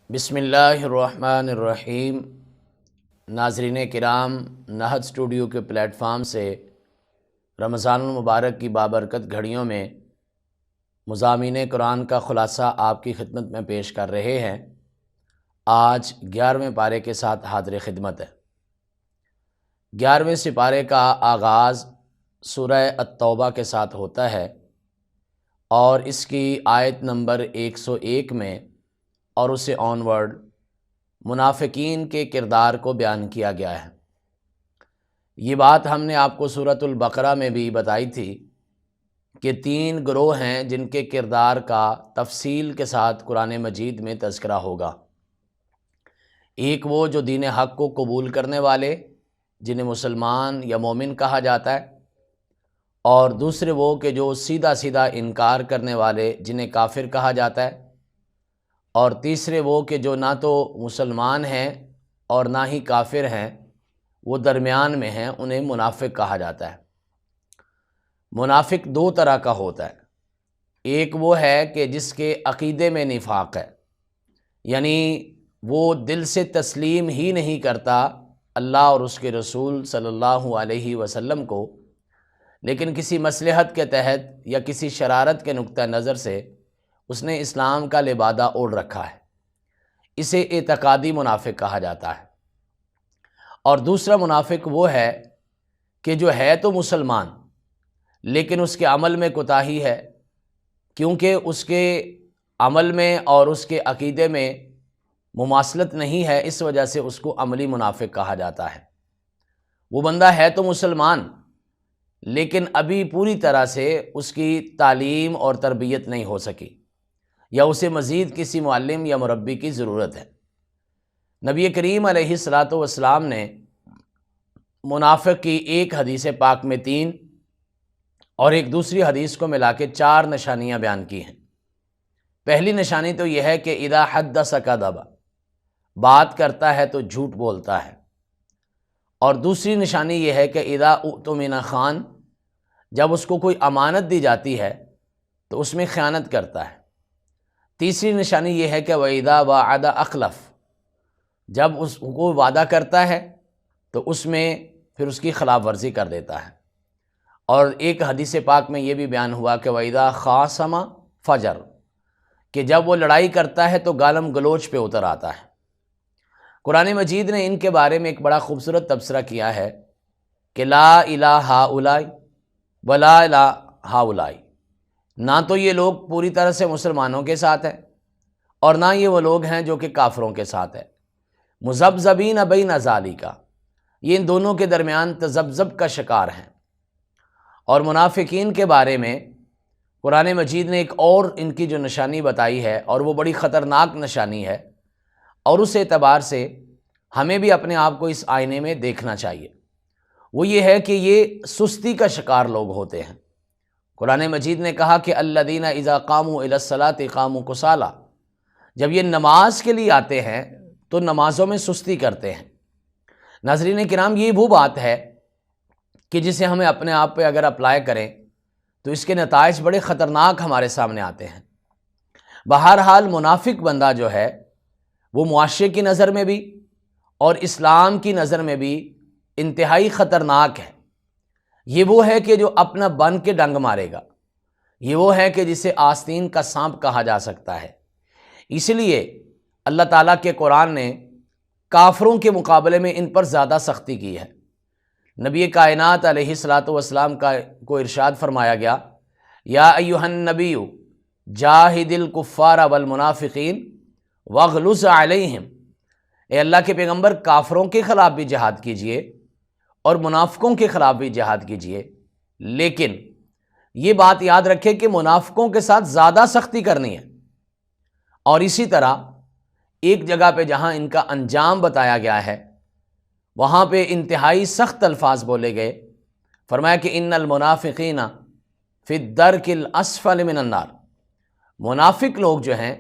بسم اللہ الرحمن الرحیم۔ ناظرین کرام، نہج اسٹوڈیو کے پلیٹ فارم سے رمضان المبارک کی بابرکت گھڑیوں میں مضامین قرآن کا خلاصہ آپ کی خدمت میں پیش کر رہے ہیں۔ آج 11ویں پارے کے ساتھ حاضر خدمت ہے۔ 11ویں سپارے کا آغاز سورہ التوبہ کے ساتھ ہوتا ہے اور اس کی آیت نمبر 101 میں اور اسے آنورڈ منافقین کے کردار کو بیان کیا گیا ہے۔ یہ بات ہم نے آپ کو سورۃ البقرہ میں بھی بتائی تھی کہ 3 گروہ ہیں جن کے کردار کا تفصیل کے ساتھ قرآن مجید میں تذکرہ ہوگا۔ ایک وہ جو دین حق کو قبول کرنے والے جنہیں مسلمان یا مومن کہا جاتا ہے، اور دوسرے وہ کہ جو سیدھا سیدھا انکار کرنے والے جنہیں کافر کہا جاتا ہے، اور تیسرے وہ کہ جو نہ تو مسلمان ہیں اور نہ ہی کافر ہیں، وہ درمیان میں ہیں، انہیں منافق کہا جاتا ہے۔ منافق 2 طرح کا ہوتا ہے۔ ایک وہ ہے کہ جس کے عقیدے میں نفاق ہے، یعنی وہ دل سے تسلیم ہی نہیں کرتا اللہ اور اس کے رسول صلی اللہ علیہ وسلم کو، لیکن کسی مصلحت کے تحت یا کسی شرارت کے نقطہ نظر سے اس نے اسلام کا لبادہ اوڑھ رکھا ہے۔ اسے اعتقادی منافق کہا جاتا ہے۔ اور دوسرا منافق وہ ہے کہ جو ہے تو مسلمان لیکن اس کے عمل میں کوتاہی ہے، کیونکہ اس کے عمل میں اور اس کے عقیدے میں مماثلت نہیں ہے، اس وجہ سے اس کو عملی منافق کہا جاتا ہے۔ وہ بندہ ہے تو مسلمان لیکن ابھی پوری طرح سے اس کی تعلیم اور تربیت نہیں ہو سکی، یا اسے مزید کسی معلم یا مربی کی ضرورت ہے۔ نبی کریم علیہ الصلاۃ والسلام نے منافق کی ایک حدیث پاک میں 3 اور ایک دوسری حدیث کو ملا کے 4 نشانیاں بیان کی ہیں۔ پہلی نشانی تو یہ ہے کہ اذا حدث کذب، بات کرتا ہے تو جھوٹ بولتا ہے۔ اور دوسری نشانی یہ ہے کہ اذا اؤتمن خان، جب اس کو کوئی امانت دی جاتی ہے تو اس میں خیانت کرتا ہے۔ تیسری نشانی یہ ہے کہ وَإِذَا وَعَدَ أَخْلَفَ، جب اس کو وعدہ کرتا ہے تو اس میں پھر اس کی خلاف ورزی کر دیتا ہے۔ اور ایک حدیث پاک میں یہ بھی بیان ہوا کہ وَإِذَا خَاصَمَ فَجَرَ، کہ جب وہ لڑائی کرتا ہے تو گالم گلوچ پہ اتر آتا ہے۔ قرآن مجید نے ان کے بارے میں ایک بڑا خوبصورت تبصرہ کیا ہے کہ لا الہ ہؤلاء ولا الہ ہؤلاء، نہ تو یہ لوگ پوری طرح سے مسلمانوں کے ساتھ ہیں اور نہ یہ وہ لوگ ہیں جو کہ کافروں کے ساتھ ہیں۔ مذبذبین بین ذالک، یہ ان دونوں کے درمیان تذبذب کا شکار ہیں۔ اور منافقین کے بارے میں قرآن مجید نے ایک اور ان کی جو نشانی بتائی ہے، اور وہ بڑی خطرناک نشانی ہے، اور اس اعتبار سے ہمیں بھی اپنے آپ کو اس آئینے میں دیکھنا چاہیے۔ وہ یہ ہے کہ یہ سستی کا شکار لوگ ہوتے ہیں۔ قرآن مجید نے کہا کہ الذین اذا قاموا الی الصلاۃ قاموا کسالی، جب یہ نماز کے لیے آتے ہیں تو نمازوں میں سستی کرتے ہیں۔ ناظرین کرام، یہ وہ بات ہے کہ جسے ہمیں اپنے آپ پہ اگر اپلائی کریں تو اس کے نتائج بڑے خطرناک ہمارے سامنے آتے ہیں۔ بہرحال منافق بندہ جو ہے وہ معاشرے کی نظر میں بھی اور اسلام کی نظر میں بھی انتہائی خطرناک ہے۔ یہ وہ ہے کہ جو اپنا بن کے ڈنگ مارے گا، یہ وہ ہے کہ جسے آستین کا سانپ کہا جا سکتا ہے۔ اس لیے اللہ تعالیٰ کے قرآن نے کافروں کے مقابلے میں ان پر زیادہ سختی کی ہے۔ نبی کائنات علیہ الصلاۃ والسلام کو ارشاد فرمایا گیا، یا ایھا النبی جاہد الکفار والمنافقین واغلظ علیہم، اے اللہ کے پیغمبر کافروں کے خلاف بھی جہاد کیجئے اور منافقوں کے خلاف بھی جہاد کیجئے، لیکن یہ بات یاد رکھے کہ منافقوں کے ساتھ زیادہ سختی کرنی ہے۔ اور اسی طرح ایک جگہ پہ جہاں ان کا انجام بتایا گیا ہے وہاں پہ انتہائی سخت الفاظ بولے گئے۔ فرمایا کہ ان المنافقین فی الدرک الاسفل من النار، منافق لوگ جو ہیں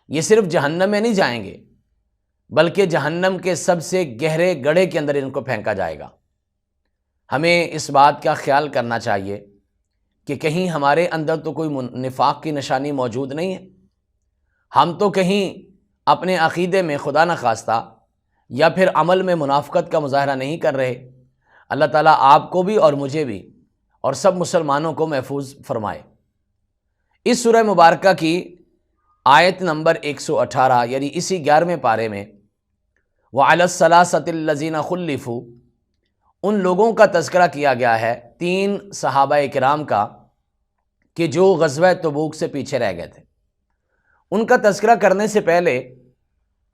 یہ صرف جہنم میں نہیں جائیں گے بلکہ جہنم کے سب سے گہرے گڑھے کے اندر ان کو پھینکا جائے گا۔ ہمیں اس بات کا خیال کرنا چاہیے کہ کہیں ہمارے اندر تو کوئی نفاق کی نشانی موجود نہیں ہے، ہم تو کہیں اپنے عقیدے میں خدا نخواستہ یا پھر عمل میں منافقت کا مظاہرہ نہیں کر رہے، اللہ تعالیٰ آپ کو بھی اور مجھے بھی اور سب مسلمانوں کو محفوظ فرمائے۔ اس سورہ مبارکہ کی آیت نمبر 118 یعنی اسی 11ویں پارے میں وَعَلَى الثَّلَاثَةِ الَّذِينَ خُلِّفُوا، ان لوگوں کا تذکرہ کیا گیا ہے، 3 صحابہ کرام کا، کہ جو غزوہ تبوک سے پیچھے رہ گئے تھے۔ ان کا تذکرہ کرنے سے پہلے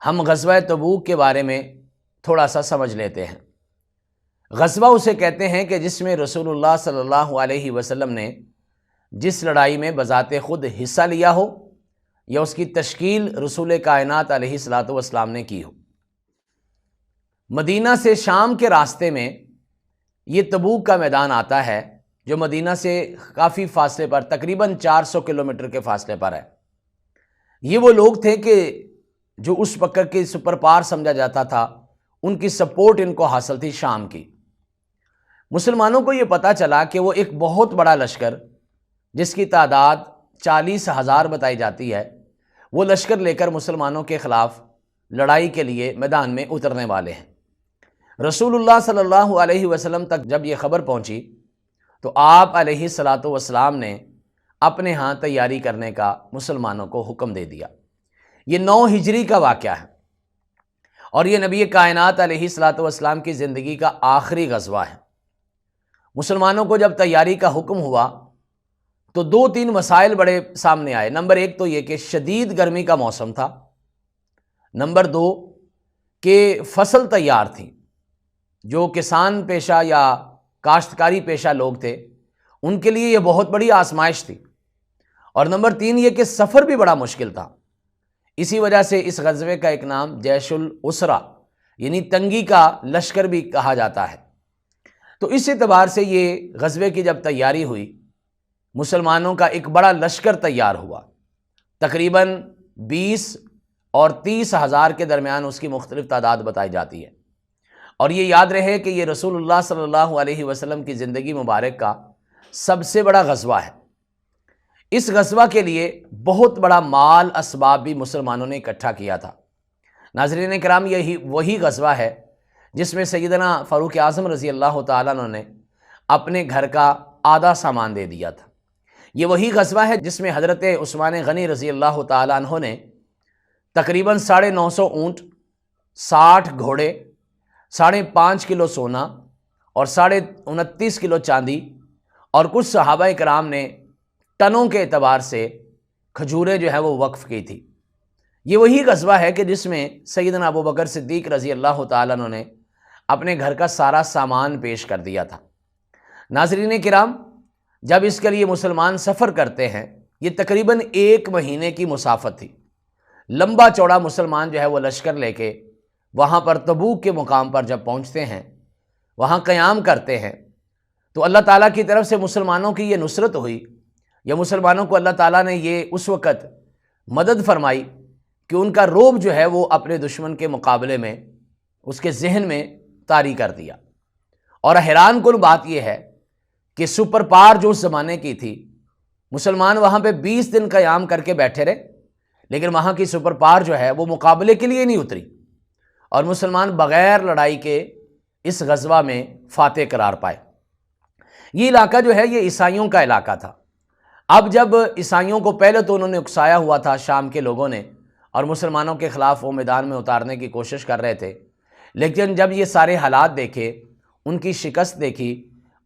ہم غزوہ تبوک کے بارے میں تھوڑا سا سمجھ لیتے ہیں۔ غزوہ اسے کہتے ہیں کہ جس میں رسول اللہ صلی اللہ علیہ وسلم نے جس لڑائی میں بذات خود حصہ لیا ہو یا اس کی تشکیل رسول کائنات علیہ الصلوۃ والسلام نے کی ہو۔ مدینہ سے شام کے راستے میں یہ تبوک کا میدان آتا ہے، جو مدینہ سے کافی فاصلے پر، تقریباً 400 کلومیٹر کے فاصلے پر ہے۔ یہ وہ لوگ تھے کہ جو اس وقت کے سپر پاور سمجھا جاتا تھا، ان کی سپورٹ ان کو حاصل تھی شام کی۔ مسلمانوں کو یہ پتہ چلا کہ وہ ایک بہت بڑا لشکر جس کی تعداد 40,000 بتائی جاتی ہے، وہ لشکر لے کر مسلمانوں کے خلاف لڑائی کے لیے میدان میں اترنے والے ہیں۔ رسول اللہ صلی اللہ علیہ وسلم تک جب یہ خبر پہنچی تو آپ علیہ الصلوۃ والسلام نے اپنے ہاں تیاری کرنے کا مسلمانوں کو حکم دے دیا۔ یہ 9 ہجری کا واقعہ ہے اور یہ نبی کائنات علیہ الصلوۃ والسلام کی زندگی کا آخری غزوہ ہے۔ مسلمانوں کو جب تیاری کا حکم ہوا تو 2-3 مسائل بڑے سامنے آئے۔ نمبر 1 تو یہ کہ شدید گرمی کا موسم تھا۔ نمبر 2 کہ فصل تیار تھی، جو کسان پیشہ یا کاشتکاری پیشہ لوگ تھے ان کے لیے یہ بہت بڑی آزمائش تھی۔ اور نمبر 3 یہ کہ سفر بھی بڑا مشکل تھا۔ اسی وجہ سے اس غزوے کا ایک نام جیش العسرہ یعنی تنگی کا لشکر بھی کہا جاتا ہے۔ تو اس اعتبار سے یہ غزوے کی جب تیاری ہوئی، مسلمانوں کا ایک بڑا لشکر تیار ہوا، تقریباً 20 اور 30,000 کے درمیان اس کی مختلف تعداد بتائی جاتی ہے۔ اور یہ یاد رہے کہ یہ رسول اللہ صلی اللہ علیہ وسلم کی زندگی مبارک کا سب سے بڑا غزوہ ہے۔ اس غزوہ کے لیے بہت بڑا مال اسباب بھی مسلمانوں نے اکٹھا کیا تھا۔ ناظرین کرام، یہی وہی غزوہ ہے جس میں سیدنا فاروق اعظم رضی اللہ تعالیٰ عنہ نے اپنے گھر کا آدھا سامان دے دیا تھا۔ یہ وہی غزوہ ہے جس میں حضرت عثمان غنی رضی اللہ تعالیٰ عنہ نے تقریباً 950 اونٹ، 60 گھوڑے، 5.5 کلو سونا اور 29.5 کلو چاندی اور کچھ صحابہ کرام نے ٹنوں کے اعتبار سے کھجوریں جو ہے وہ وقف کی تھی۔ یہ وہی غزوہ ہے کہ جس میں سیدنا ابو بکر صدیق رضی اللہ تعالیٰ عنہ نے اپنے گھر کا سارا سامان پیش کر دیا تھا۔ ناظرین کرام، جب اس کے لیے مسلمان سفر کرتے ہیں، یہ تقریباً 1 مہینے کی مسافت تھی۔ لمبا چوڑا مسلمان جو ہے وہ لشکر لے کے وہاں پر تبوک کے مقام پر جب پہنچتے ہیں، وہاں قیام کرتے ہیں، تو اللہ تعالیٰ کی طرف سے مسلمانوں کی یہ نصرت ہوئی، یا مسلمانوں کو اللہ تعالیٰ نے یہ اس وقت مدد فرمائی کہ ان کا رعب جو ہے وہ اپنے دشمن کے مقابلے میں اس کے ذہن میں طاری کر دیا۔ اور حیران کن بات یہ ہے کہ سپر پاور جو اس زمانے کی تھی، مسلمان وہاں پہ 20 دن قیام کر کے بیٹھے رہے، لیکن وہاں کی سپر پاور جو ہے وہ مقابلے کے لیے نہیں اتری، اور مسلمان بغیر لڑائی کے اس غزوہ میں فاتح قرار پائے۔ یہ علاقہ جو ہے یہ عیسائیوں کا علاقہ تھا۔ اب جب عیسائیوں کو پہلے تو انہوں نے اکسایا ہوا تھا شام کے لوگوں نے، اور مسلمانوں کے خلاف وہ میدان میں اتارنے کی کوشش کر رہے تھے، لیکن جب یہ سارے حالات دیکھے، ان کی شکست دیکھی،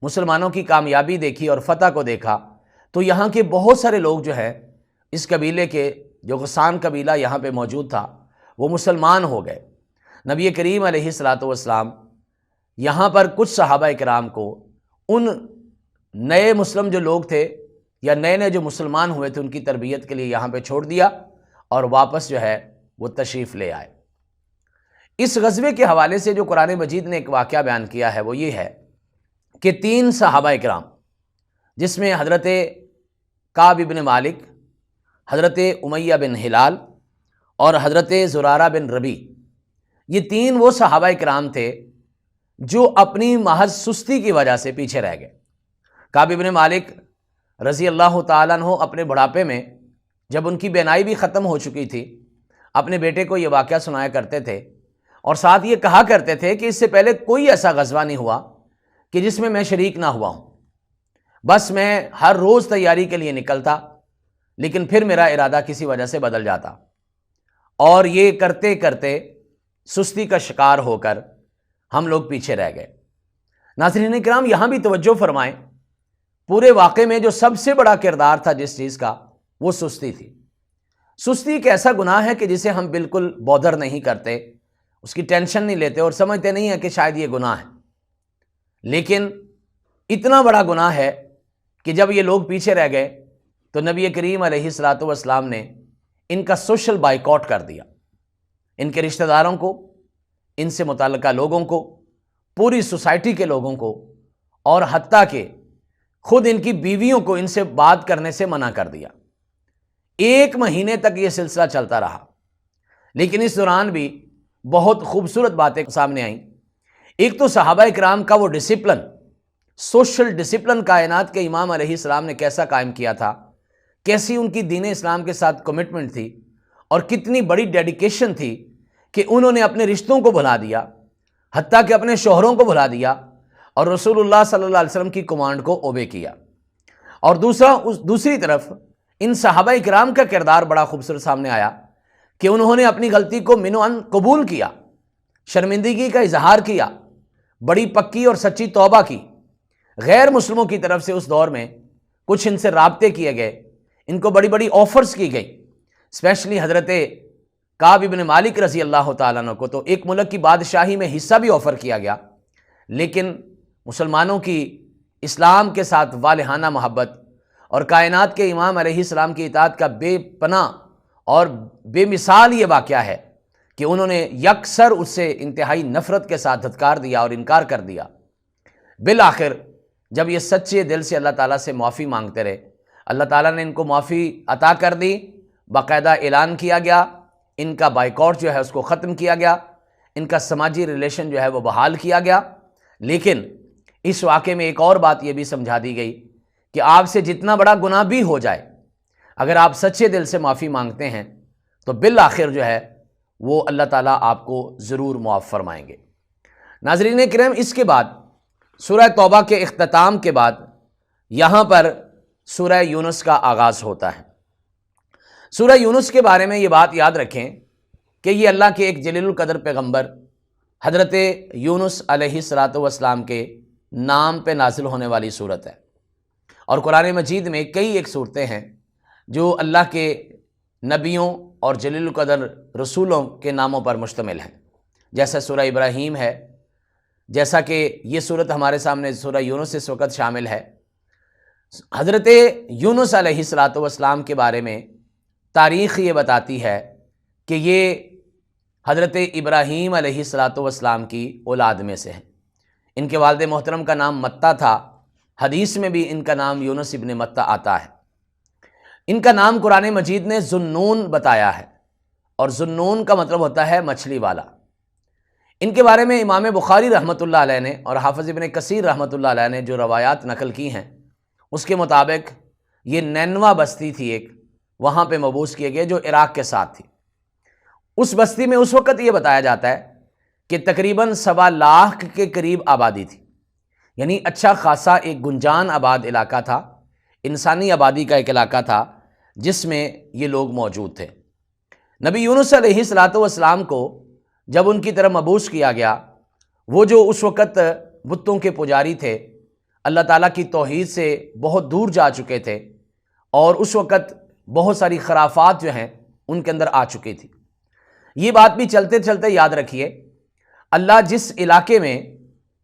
مسلمانوں کی کامیابی دیکھی اور فتح کو دیکھا، تو یہاں کے بہت سارے لوگ جو ہیں اس قبیلے کے، جو غسان قبیلہ یہاں پہ موجود تھا، وہ مسلمان ہو گئے۔ نبی کریم علیہ الصلوۃ والسلام یہاں پر کچھ صحابہ کرام کو ان نئے مسلم جو لوگ تھے یا نئے جو مسلمان ہوئے تھے ان کی تربیت کے لیے یہاں پہ چھوڑ دیا اور واپس جو ہے وہ تشریف لے آئے۔ اس غزوے کے حوالے سے جو قرآن مجید نے ایک واقعہ بیان کیا ہے وہ یہ ہے کہ 3 صحابہ کرام، جس میں حضرت کعب بن مالک، حضرت امیہ بن ہلال اور حضرت زرارہ بن ربی، یہ 3 وہ صحابہ کرام تھے جو اپنی محض سستی کی وجہ سے پیچھے رہ گئے۔ کعب بن مالک رضی اللہ تعالیٰ عنہ اپنے بڑھاپے میں، جب ان کی بینائی بھی ختم ہو چکی تھی، اپنے بیٹے کو یہ واقعہ سنایا کرتے تھے اور ساتھ یہ کہا کرتے تھے کہ اس سے پہلے کوئی ایسا غزوہ نہیں ہوا کہ جس میں میں شریک نہ ہوا ہوں، بس میں ہر روز تیاری کے لیے نکلتا، لیکن پھر میرا ارادہ کسی وجہ سے بدل جاتا، اور یہ کرتے کرتے سستی کا شکار ہو کر ہم لوگ پیچھے رہ گئے۔ ناظرین کرام، یہاں بھی توجہ فرمائیں، پورے واقعے میں جو سب سے بڑا کردار تھا جس چیز کا، وہ سستی تھی۔ سستی ایک ایسا گناہ ہے کہ جسے ہم بالکل بودر نہیں کرتے، اس کی ٹینشن نہیں لیتے اور سمجھتے نہیں ہیں کہ شاید یہ گناہ ہے، لیکن اتنا بڑا گناہ ہے کہ جب یہ لوگ پیچھے رہ گئے تو نبی کریم علیہ الصلاۃ والسلام نے ان کا سوشل بائیکاٹ کر دیا، ان کے رشتہ داروں کو، ان سے متعلقہ لوگوں کو، پوری سوسائٹی کے لوگوں کو، اور حتیٰ کہ خود ان کی بیویوں کو ان سے بات کرنے سے منع کر دیا۔ 1 مہینے تک یہ سلسلہ چلتا رہا، لیکن اس دوران بھی بہت خوبصورت باتیں سامنے آئیں۔ ایک تو صحابہ کرام کا وہ ڈسپلن، سوشل ڈسپلن کائنات کے امام علیہ السلام نے کیسا قائم کیا تھا، کیسی ان کی دین اسلام کے ساتھ کمٹمنٹ تھی، اور کتنی بڑی ڈیڈیکیشن تھی کہ انہوں نے اپنے رشتوں کو بھلا دیا، حتیٰ کہ اپنے شوہروں کو بھلا دیا، اور رسول اللہ صلی اللہ علیہ وسلم کی کمانڈ کو اوبے کیا۔ اور دوسری طرف ان صحابہ کرام کا کردار بڑا خوبصورت سامنے آیا کہ انہوں نے اپنی غلطی کو منوعاً قبول کیا، شرمندگی کا اظہار کیا، بڑی پکی اور سچی توبہ کی۔ غیر مسلموں کی طرف سے اس دور میں کچھ ان سے رابطے کیے گئے، ان کو بڑی بڑی آفرز کی گئی، اسپیشلی حضرت کعب بن مالک رضی اللہ تعالیٰ عنہ کو تو ایک ملک کی بادشاہی میں حصہ بھی آفر کیا گیا، لیکن مسلمانوں کی اسلام کے ساتھ والہانہ محبت اور کائنات کے امام علیہ السلام کی اطاعت کا بے پناہ اور بے مثال یہ واقعہ ہے کہ انہوں نے یکسر اس سے انتہائی نفرت کے ساتھ دھتکار دیا اور انکار کر دیا۔ بالآخر جب یہ سچے دل سے اللہ تعالیٰ سے معافی مانگتے رہے، اللہ تعالیٰ نے ان کو معافی عطا کر دی، باقاعدہ اعلان کیا گیا، ان کا بائیکاٹ جو ہے اس کو ختم کیا گیا، ان کا سماجی ریلیشن جو ہے وہ بحال کیا گیا۔ لیکن اس واقعے میں ایک اور بات یہ بھی سمجھا دی گئی کہ آپ سے جتنا بڑا گناہ بھی ہو جائے، اگر آپ سچے دل سے معافی مانگتے ہیں تو بالآخر جو ہے وہ اللہ تعالیٰ آپ کو ضرور معاف فرمائیں گے۔ ناظرین کرام، اس کے بعد سورہ توبہ کے اختتام کے بعد یہاں پر سورہ یونس کا آغاز ہوتا ہے۔ سورہ یونس کے بارے میں یہ بات یاد رکھیں کہ یہ اللہ کے ایک جلیل القدر پیغمبر حضرت یونس علیہ الصلاۃ والسلام کے نام پہ نازل ہونے والی صورت ہے، اور قرآن مجید میں کئی ایک صورتیں ہیں جو اللہ کے نبیوں اور جلیل القدر رسولوں کے ناموں پر مشتمل ہیں، جیسا سورہ ابراہیم ہے، جیسا کہ یہ صورت ہمارے سامنے سورہ یونس اس وقت شامل ہے۔ حضرت یونس علیہ الصلاۃ والسلام کے بارے میں تاریخ یہ بتاتی ہے کہ یہ حضرت ابراہیم علیہ الصلاۃ والسلام کی اولاد میں سے ہیں۔ ان کے والد محترم کا نام متہ تھا، حدیث میں بھی ان کا نام یونس ابن متہ آتا ہے۔ ان کا نام قرآن مجید نے ذُنُّون بتایا ہے، اور ذُنُّون کا مطلب ہوتا ہے مچھلی والا۔ ان کے بارے میں امام بخاری رحمۃ اللہ علیہ نے اور حافظ ابن کثیر رحمۃ اللہ علیہ نے جو روایات نقل کی ہیں، اس کے مطابق یہ نینوا بستی تھی ایک، وہاں پہ مبعوث کیے گئے جو عراق کے ساتھ تھی۔ اس بستی میں اس وقت یہ بتایا جاتا ہے کہ تقریباً 1.25 لاکھ کے قریب آبادی تھی، یعنی اچھا خاصا ایک گنجان آباد علاقہ تھا، انسانی آبادی کا ایک علاقہ تھا جس میں یہ لوگ موجود تھے۔ نبی یونس علیہ الصلاۃ والسلام کو جب ان کی طرف مبعوث کیا گیا، وہ جو اس وقت بتوں کے پجاری تھے، اللہ تعالیٰ کی توحید سے بہت دور جا چکے تھے، اور اس وقت بہت ساری خرافات جو ہیں ان کے اندر آ چکی تھی۔ یہ بات بھی چلتے چلتے یاد رکھیے، اللہ جس علاقے میں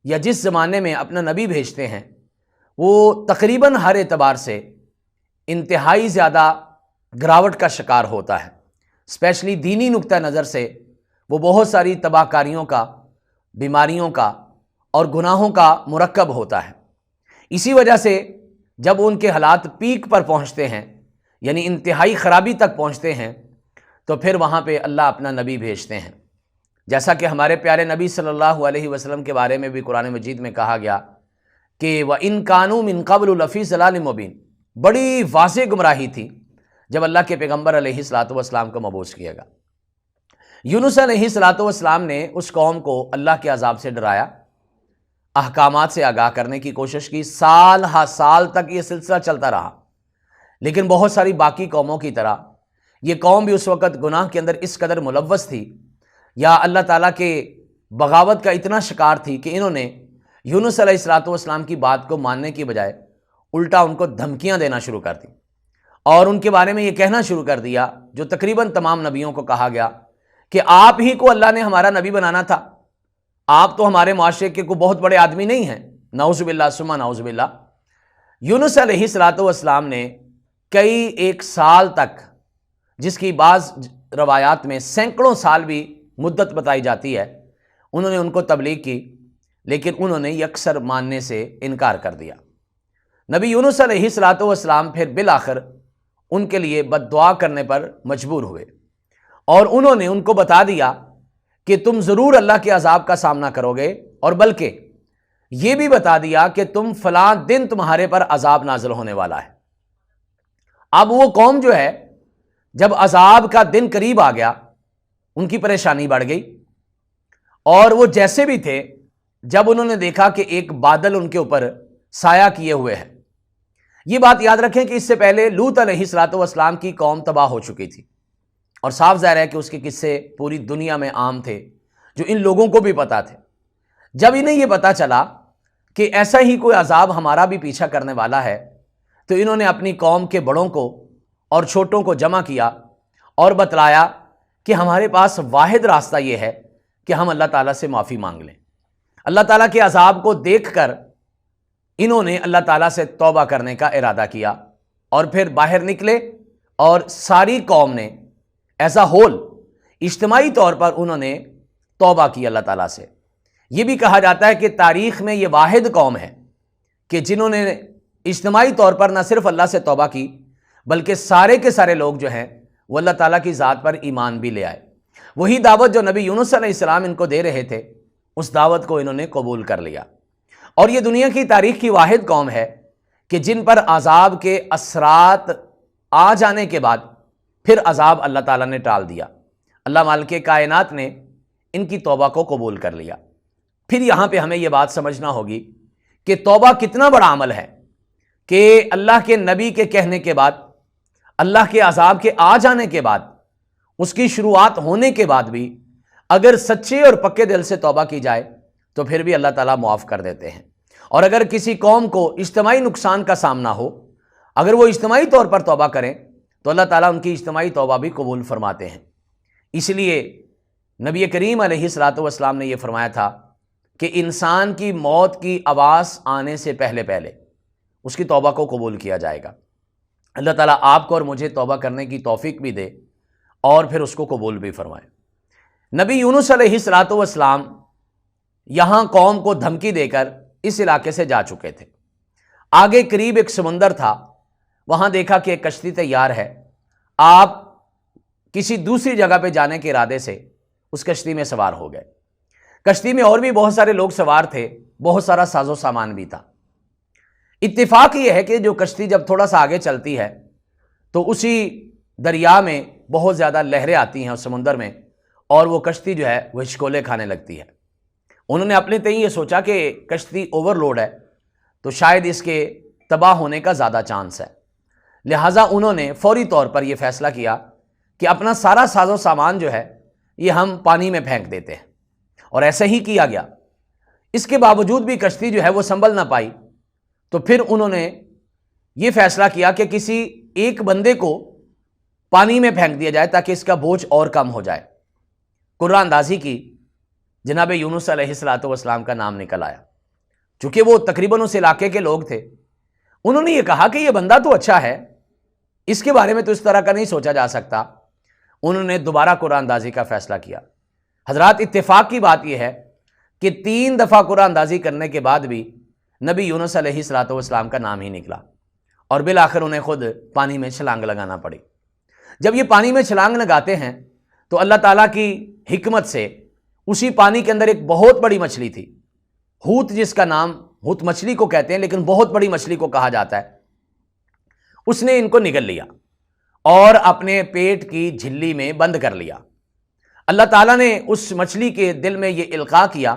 یا جس زمانے میں اپنا نبی بھیجتے ہیں، وہ تقریباً ہر اعتبار سے انتہائی زیادہ گراوٹ کا شکار ہوتا ہے، اسپیشلی دینی نقطہ نظر سے وہ بہت ساری تباہ کاریوں کا، بیماریوں کا اور گناہوں کا مرکب ہوتا ہے۔ اسی وجہ سے جب ان کے حالات پیک پر پہنچتے ہیں، یعنی انتہائی خرابی تک پہنچتے ہیں، تو پھر وہاں پہ اللہ اپنا نبی بھیجتے ہیں، جیسا کہ ہمارے پیارے نبی صلی اللہ علیہ وسلم کے بارے میں بھی قرآن مجید میں کہا گیا کہ وَإِن كَانُوا مِن قَبْلُ لَفِي ضَلَالٍ مُبِينٍ، بڑی واضح گمراہی تھی جب اللہ کے پیغمبر علیہ الصلاۃ والسلام کو مبعوث کیا گیا۔ یونس علیہ الصلوۃ والسلام نے اس قوم کو اللہ کے عذاب سے ڈرایا، احکامات سے آگاہ کرنے کی کوشش کی، سال ہا سال تک یہ سلسلہ چلتا رہا۔ لیکن بہت ساری باقی قوموں کی طرح یہ قوم بھی اس وقت گناہ کے اندر اس قدر ملوث تھی یا اللہ تعالیٰ کے بغاوت کا اتنا شکار تھی کہ انہوں نے یونس علیہ الصلوۃ والسلام کی بات کو ماننے کی بجائے الٹا ان کو دھمکیاں دینا شروع کر دیں، اور ان کے بارے میں یہ کہنا شروع کر دیا جو تقریباً تمام نبیوں کو کہا گیا کہ آپ ہی کو اللہ نے ہمارا نبی بنانا تھا، آپ تو ہمارے معاشرے کے کوئی بہت بڑے آدمی نہیں ہیں، نعوذ باللہ ثم نعوذ باللہ۔ یونس علیہ الصلوۃ والسلام نے کئی ایک سال تک، جس کی بعض روایات میں سینکڑوں سال بھی مدت بتائی جاتی ہے، انہوں نے ان کو تبلیغ کی، لیکن انہوں نے یکسر ماننے سے انکار کر دیا۔ نبی یونس علیہ الصلوۃ والسلام پھر بالآخر ان کے لیے بد دعا کرنے پر مجبور ہوئے، اور انہوں نے ان کو بتا دیا کہ تم ضرور اللہ کے عذاب کا سامنا کرو گے، اور بلکہ یہ بھی بتا دیا کہ تم فلاں دن تمہارے پر عذاب نازل ہونے والا ہے۔ اب وہ قوم جو ہے، جب عذاب کا دن قریب آ گیا، ان کی پریشانی بڑھ گئی، اور وہ جیسے بھی تھے، جب انہوں نے دیکھا کہ ایک بادل ان کے اوپر سایہ کیے ہوئے ہے۔ یہ بات یاد رکھیں کہ اس سے پہلے لوط علیہ الصلوۃ والسلام کی قوم تباہ ہو چکی تھی، اور صاف ظاہر ہے کہ اس کے قصے پوری دنیا میں عام تھے، جو ان لوگوں کو بھی پتا تھے۔ جب انہیں یہ پتا چلا کہ ایسا ہی کوئی عذاب ہمارا بھی پیچھا کرنے والا ہے، تو انہوں نے اپنی قوم کے بڑوں کو اور چھوٹوں کو جمع کیا اور بتلایا کہ ہمارے پاس واحد راستہ یہ ہے کہ ہم اللہ تعالیٰ سے معافی مانگ لیں۔ اللہ تعالیٰ کے عذاب کو دیکھ کر انہوں نے اللہ تعالیٰ سے توبہ کرنے کا ارادہ کیا، اور پھر باہر نکلے، اور ساری قوم نے ایز اے ہول اجتماعی طور پر انہوں نے توبہ کی اللہ تعالیٰ سے۔ یہ بھی کہا جاتا ہے کہ تاریخ میں یہ واحد قوم ہے کہ جنہوں نے اجتماعی طور پر نہ صرف اللہ سے توبہ کی، بلکہ سارے کے سارے لوگ جو ہیں وہ اللہ تعالیٰ کی ذات پر ایمان بھی لے آئے۔ وہی دعوت جو نبی یونس علیہ السلام ان کو دے رہے تھے، اس دعوت کو انہوں نے قبول کر لیا، اور یہ دنیا کی تاریخ کی واحد قوم ہے کہ جن پر عذاب کے اثرات آ جانے کے بعد پھر عذاب اللہ تعالیٰ نے ٹال دیا۔ اللہ مالک کائنات نے ان کی توبہ کو قبول کر لیا۔ پھر یہاں پہ ہمیں یہ بات سمجھنا ہوگی کہ توبہ کتنا بڑا عمل ہے کہ اللہ کے نبی کے کہنے کے بعد، اللہ کے عذاب کے آ جانے کے بعد، اس کی شروعات ہونے کے بعد بھی اگر سچے اور پکے دل سے توبہ کی جائے تو پھر بھی اللہ تعالیٰ معاف کر دیتے ہیں۔ اور اگر کسی قوم کو اجتماعی نقصان کا سامنا ہو، اگر وہ اجتماعی طور پر توبہ کریں تو اللہ تعالیٰ ان کی اجتماعی توبہ بھی قبول فرماتے ہیں۔ اس لیے نبی کریم علیہ الصلوۃ والسلام نے یہ فرمایا تھا کہ انسان کی موت کی آواز آنے سے پہلے اس کی توبہ کو قبول کیا جائے گا۔ اللہ تعالیٰ آپ کو اور مجھے توبہ کرنے کی توفیق بھی دے اور پھر اس کو قبول بھی فرمائے۔ نبی یونس علیہ الصلوۃ والسلام یہاں قوم کو دھمکی دے کر اس علاقے سے جا چکے تھے۔ آگے قریب ایک سمندر تھا، وہاں دیکھا کہ ایک کشتی تیار ہے، آپ کسی دوسری جگہ پہ جانے کے ارادے سے اس کشتی میں سوار ہو گئے۔ کشتی میں اور بھی بہت سارے لوگ سوار تھے، بہت سارا ساز و سامان بھی تھا۔ اتفاق یہ ہے کہ جو کشتی جب تھوڑا سا آگے چلتی ہے تو اسی دریا میں بہت زیادہ لہریں آتی ہیں اس سمندر میں، اور وہ کشتی جو ہے وہ ہچکولے کھانے لگتی ہے۔ انہوں نے اپنے تئیں یہ سوچا کہ کشتی اوور لوڈ ہے تو شاید اس کے تباہ ہونے کا زیادہ چانس ہے، لہٰذا انہوں نے فوری طور پر یہ فیصلہ کیا کہ اپنا سارا ساز و سامان جو ہے یہ ہم پانی میں پھینک دیتے ہیں، اور ایسا ہی کیا گیا۔ اس کے باوجود بھی کشتی جو ہے وہ سنبھل نہ پائی، تو پھر انہوں نے یہ فیصلہ کیا کہ کسی ایک بندے کو پانی میں پھینک دیا جائے تاکہ اس کا بوجھ اور کم ہو جائے۔ قرآن اندازی کی، جناب یونس علیہ الصلوۃ والسلام کا نام نکل آیا، چونکہ وہ تقریباً اس علاقے کے لوگ تھے۔ انہوں نے یہ کہا کہ یہ بندہ تو اچھا ہے، اس کے بارے میں تو اس طرح کا نہیں سوچا جا سکتا۔ انہوں نے دوبارہ قرآن اندازی کا فیصلہ کیا۔ حضرات، اتفاق کی بات یہ ہے کہ 3 دفعہ قرآن اندازی کرنے کے بعد بھی نبی یونس علیہ الصلوۃ والسلام کا نام ہی نکلا، اور بالآخر انہیں خود پانی میں چھلانگ لگانا پڑی۔ جب یہ پانی میں چھلانگ لگاتے ہیں تو اللہ تعالیٰ کی حکمت سے اسی پانی کے اندر ایک بہت بڑی مچھلی تھی، ہوت، جس کا نام ہوت مچھلی کو کہتے ہیں لیکن بہت بڑی مچھلی کو کہا جاتا ہے، اس نے ان کو نگل لیا اور اپنے پیٹ کی جھلی میں بند کر لیا۔ اللہ تعالیٰ نے اس مچھلی کے دل میں یہ القاء کیا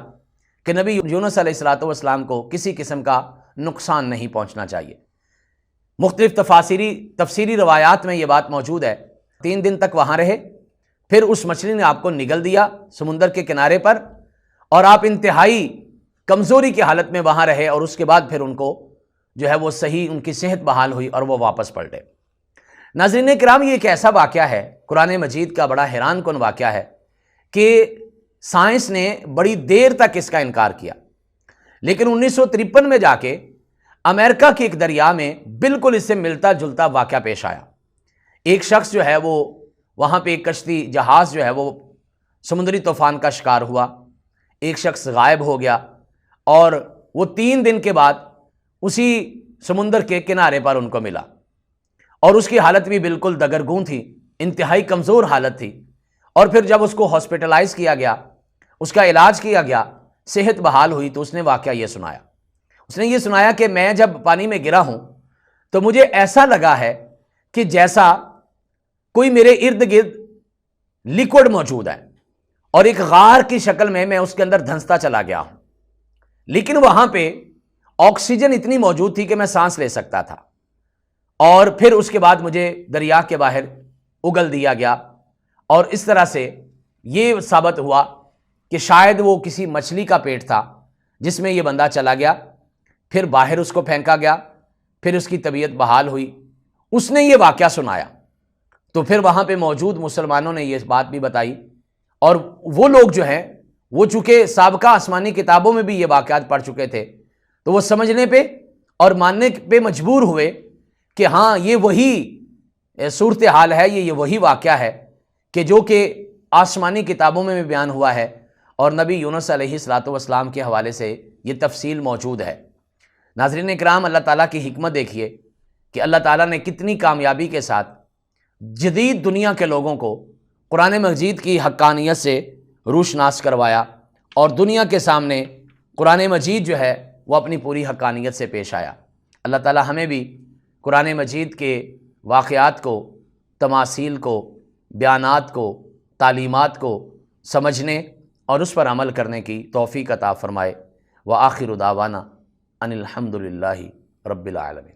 کہ نبی یونس علیہ السلام کو کسی قسم کا نقصان نہیں پہنچنا چاہیے۔ مختلف تفسیری روایات میں یہ بات موجود ہے، 3 دن تک وہاں رہے، پھر اس مچھلی نے آپ کو نگل دیا سمندر کے کنارے پر، اور آپ انتہائی کمزوری کی حالت میں وہاں رہے، اور اس کے بعد پھر ان کو جو ہے وہ صحیح ان کی صحت بحال ہوئی اور وہ واپس پلٹے۔ ناظرین کرام، یہ ایک ایسا واقعہ ہے، قرآن مجید کا بڑا حیران کن واقعہ ہے کہ سائنس نے بڑی دیر تک اس کا انکار کیا، لیکن 1953 میں جا کے امریکہ کی ایک دریا میں بالکل اس سے ملتا جلتا واقعہ پیش آیا۔ ایک شخص جو ہے وہ وہاں پہ ایک کشتی جہاز جو ہے وہ سمندری طوفان کا شکار ہوا، ایک شخص غائب ہو گیا، اور وہ 3 دن کے بعد اسی سمندر کے کنارے پر ان کو ملا، اور اس کی حالت بھی بالکل دگرگوں تھی، انتہائی کمزور حالت تھی۔ اور پھر جب اس کو ہاسپٹلائز کیا گیا، اس کا علاج کیا گیا، صحت بحال ہوئی، تو اس نے واقعہ یہ سنایا۔ اس نے یہ سنایا کہ میں جب پانی میں گرا ہوں تو مجھے ایسا لگا ہے کہ جیسا کوئی میرے ارد گرد لیکوڈ موجود ہے، اور ایک غار کی شکل میں اس کے اندر دھنستا چلا گیا ہوں، لیکن وہاں پہ آکسیجن اتنی موجود تھی کہ میں سانس لے سکتا تھا، اور پھر اس کے بعد مجھے دریا کے باہر اگل دیا گیا، اور اس طرح سے یہ ثابت ہوا کہ شاید وہ کسی مچھلی کا پیٹ تھا جس میں یہ بندہ چلا گیا، پھر باہر اس کو پھینکا گیا، پھر اس کی طبیعت بحال ہوئی۔ اس نے یہ واقعہ سنایا تو پھر وہاں پہ موجود مسلمانوں نے یہ بات بھی بتائی، اور وہ لوگ جو ہیں وہ چونکہ سابقہ آسمانی کتابوں میں بھی یہ واقعات پڑھ چکے تھے، تو وہ سمجھنے پہ اور ماننے پہ مجبور ہوئے کہ ہاں یہ وہی صورتحال ہے، یہ وہی واقعہ ہے کہ جو کہ آسمانی کتابوں میں بھی بیان ہوا ہے، اور نبی یونس علیہ السلام کے حوالے سے یہ تفصیل موجود ہے۔ ناظرین کرام، اللہ تعالیٰ کی حکمت دیکھیے کہ اللہ تعالیٰ نے کتنی کامیابی کے ساتھ جدید دنیا کے لوگوں کو قرآن مجید کی حقانیت سے روشناس کروایا، اور دنیا کے سامنے قرآن مجید جو ہے وہ اپنی پوری حقانیت سے پیش آیا۔ اللہ تعالیٰ ہمیں بھی قرآن مجید کے واقعات کو، تماثیل کو، بیانات کو، تعلیمات کو سمجھنے اور اس پر عمل کرنے کی توفیق عطا فرمائے۔ وآخر دعوانا ان الحمد للہ رب العالمین۔